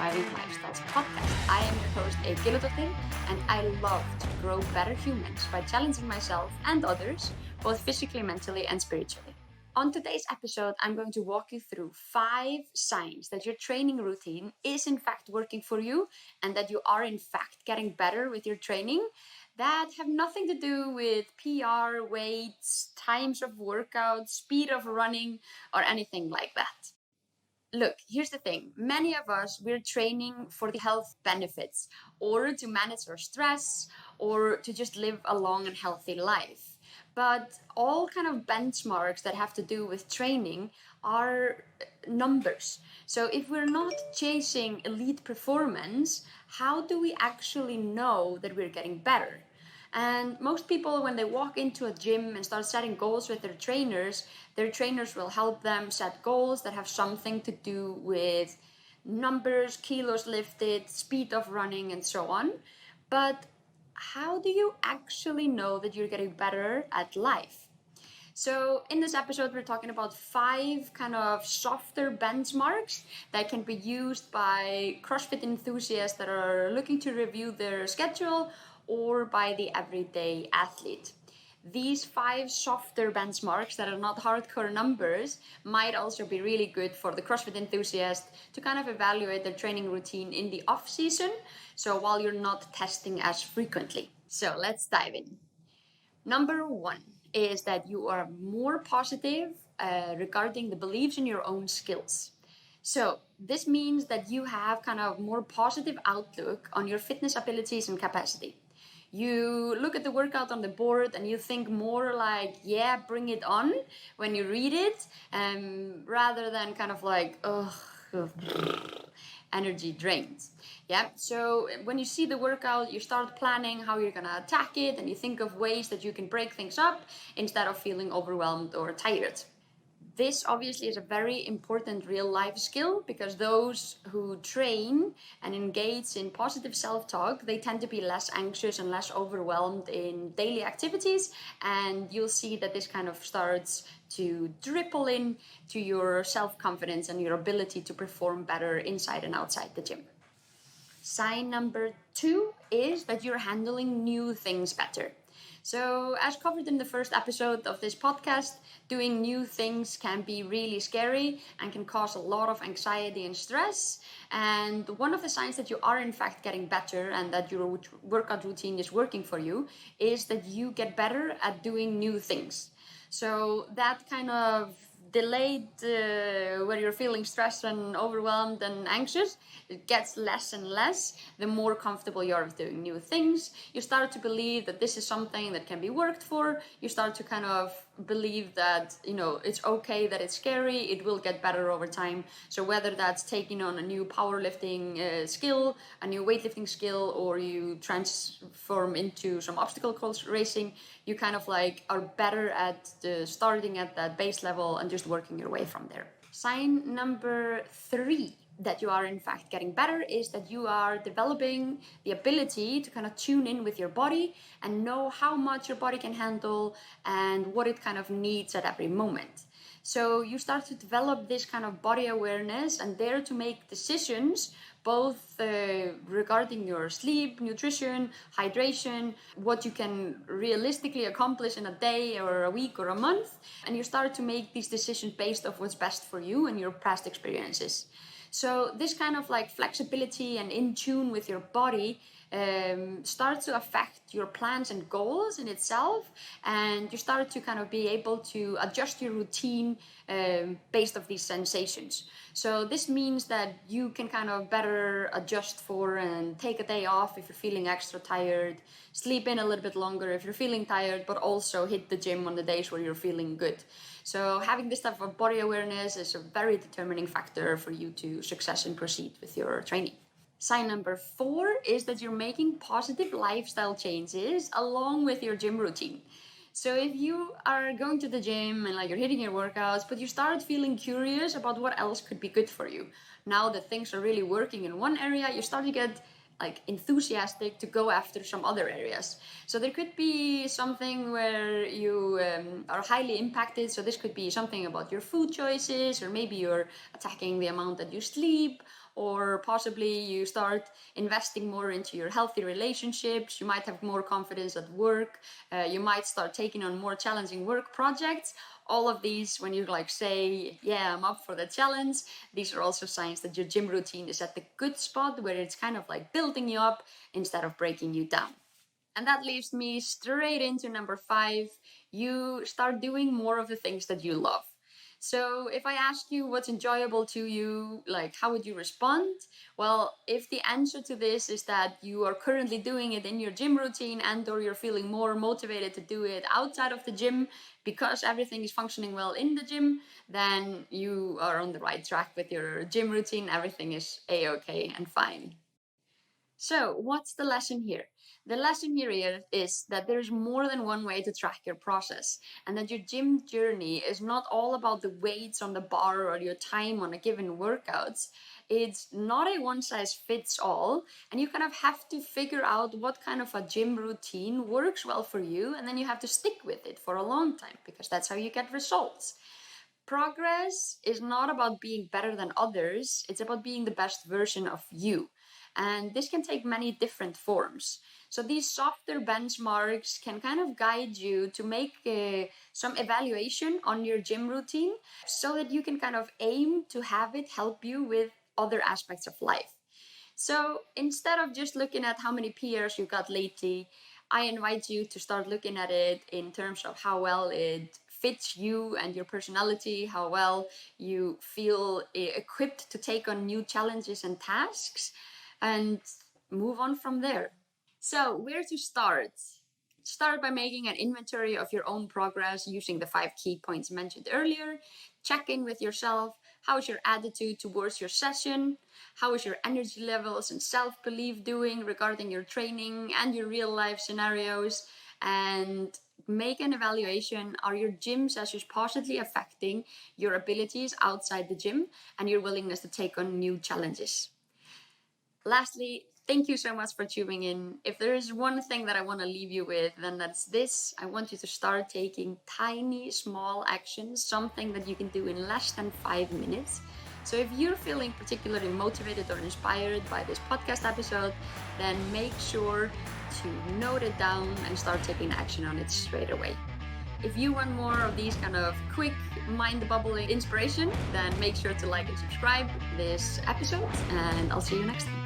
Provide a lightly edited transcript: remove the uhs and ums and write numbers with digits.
Thriving Lifestyles podcast. I am your host, Egiludottir, and I love to grow better humans by challenging myself and others, both physically, mentally, and spiritually. On today's episode, I'm going to walk you through 5 signs that your training routine is in fact working for you and that you are in fact getting better with your training that have nothing to do with PR, weights, times of workout, speed of running, or anything like that. Look, here's the thing. Many of us, we're training for the health benefits or to manage our stress or to just live a long and healthy life. But all kind of benchmarks that have to do with training are numbers. So if we're not chasing elite performance, how do we actually know that we're getting better? And most people, when they walk into a gym and start setting goals with their trainers will help them set goals that have something to do with numbers, kilos lifted, speed of running, and so on. But how do you actually know that you're getting better at life? So in this episode, we're talking about 5 kind of softer benchmarks that can be used by CrossFit enthusiasts that are looking to review their schedule or by the everyday athlete. These 5 softer benchmarks that are not hardcore numbers might also be really good for the CrossFit enthusiast to kind of evaluate their training routine in the off season, so while you're not testing as frequently. So let's dive in. Number 1 is that you are more positive regarding the beliefs in your own skills. So this means that you have kind of more positive outlook on your fitness abilities and capacity. You look at the workout on the board and you think more like, yeah, bring it on when you read it, rather than kind of like, ugh, energy drained. Yeah, so when you see the workout, you start planning how you're gonna attack it and you think of ways that you can break things up instead of feeling overwhelmed or tired. This obviously is a very important real life skill because those who train and engage in positive self-talk, they tend to be less anxious and less overwhelmed in daily activities, and you'll see that this kind of starts to dribble in to your self-confidence and your ability to perform better inside and outside the gym. Sign number 2 is that you're handling new things better. So, as covered in the first episode of this podcast, doing new things can be really scary and can cause a lot of anxiety and stress. And one of the signs that you are in fact getting better and that your workout routine is working for you is that you get better at doing new things. So that kind of delayed where you're feeling stressed and overwhelmed and anxious, it gets less and less the more comfortable you are with doing new things. You start to believe that this is something that can be worked for. You start to kind of believe that, it's okay, that it's scary, it will get better over time. So whether that's taking on a new powerlifting skill, a new weightlifting skill, or you transform into some obstacle course racing, you kind of like are better at starting at that base level and just working your way from there. Sign number 3 that you are in fact getting better is that you are developing the ability to kind of tune in with your body and know how much your body can handle and what it kind of needs at every moment. So you start to develop this kind of body awareness and dare to make decisions both regarding your sleep, nutrition, hydration, what you can realistically accomplish in a day or a week or a month. And you start to make these decisions based off what's best for you and your past experiences. So this kind of like flexibility and in tune with your body starts to affect your plans and goals in itself, and you start to kind of be able to adjust your routine based off these sensations. So this means that you can kind of better adjust for and take a day off if you're feeling extra tired, sleep in a little bit longer if you're feeling tired, but also hit the gym on the days where you're feeling good. So having this type of body awareness is a very determining factor for you to success and proceed with your training. Sign number 4 is that you're making positive lifestyle changes along with your gym routine. So if you are going to the gym and like you're hitting your workouts, but you start feeling curious about what else could be good for you. Now that things are really working in one area, you start to get like enthusiastic to go after some other areas. So there could be something where you are highly impacted. So this could be something about your food choices, or maybe you're attacking the amount that you sleep, or possibly you start investing more into your healthy relationships. You might have more confidence at work. You might start taking on more challenging work projects. All of these, when you like say, yeah, I'm up for the challenge, these are also signs that your gym routine is at the good spot where it's kind of like building you up instead of breaking you down. And that leads me straight into number 5. You start doing more of the things that you love. So if I ask you what's enjoyable to you, like how would you respond? Well, if the answer to this is that you are currently doing it in your gym routine and or you're feeling more motivated to do it outside of the gym because everything is functioning well in the gym, then you are on the right track with your gym routine. Everything is a-okay and fine. So, what's the lesson here? The lesson here is that there's more than one way to track your process, and that your gym journey is not all about the weights on the bar or your time on a given workouts. It's not a one size fits all, and you kind of have to figure out what kind of a gym routine works well for you, and then you have to stick with it for a long time because that's how you get results. Progress is not about being better than others, it's about being the best version of you. And this can take many different forms. So these softer benchmarks can kind of guide you to make some evaluation on your gym routine so that you can kind of aim to have it help you with other aspects of life. So instead of just looking at how many PRs you got lately, I invite you to start looking at it in terms of how well it fits you and your personality, how well you feel equipped to take on new challenges and tasks, and move on from there. So, where to start? Start by making an inventory of your own progress using the 5 key points mentioned earlier. Check in with yourself. How is your attitude towards your session? How is your energy levels and self-belief doing regarding your training and your real life scenarios? And make an evaluation. Are your gym sessions positively affecting your abilities outside the gym and your willingness to take on new challenges? Lastly, thank you so much for tuning in. If there is one thing that I want to leave you with, then that's this. I want you to start taking tiny, small actions, something that you can do in less than 5 minutes. So if you're feeling particularly motivated or inspired by this podcast episode, then make sure to note it down and start taking action on it straight away. If you want more of these kind of quick mind-bubbling inspiration, then make sure to like and subscribe this episode, and I'll see you next time.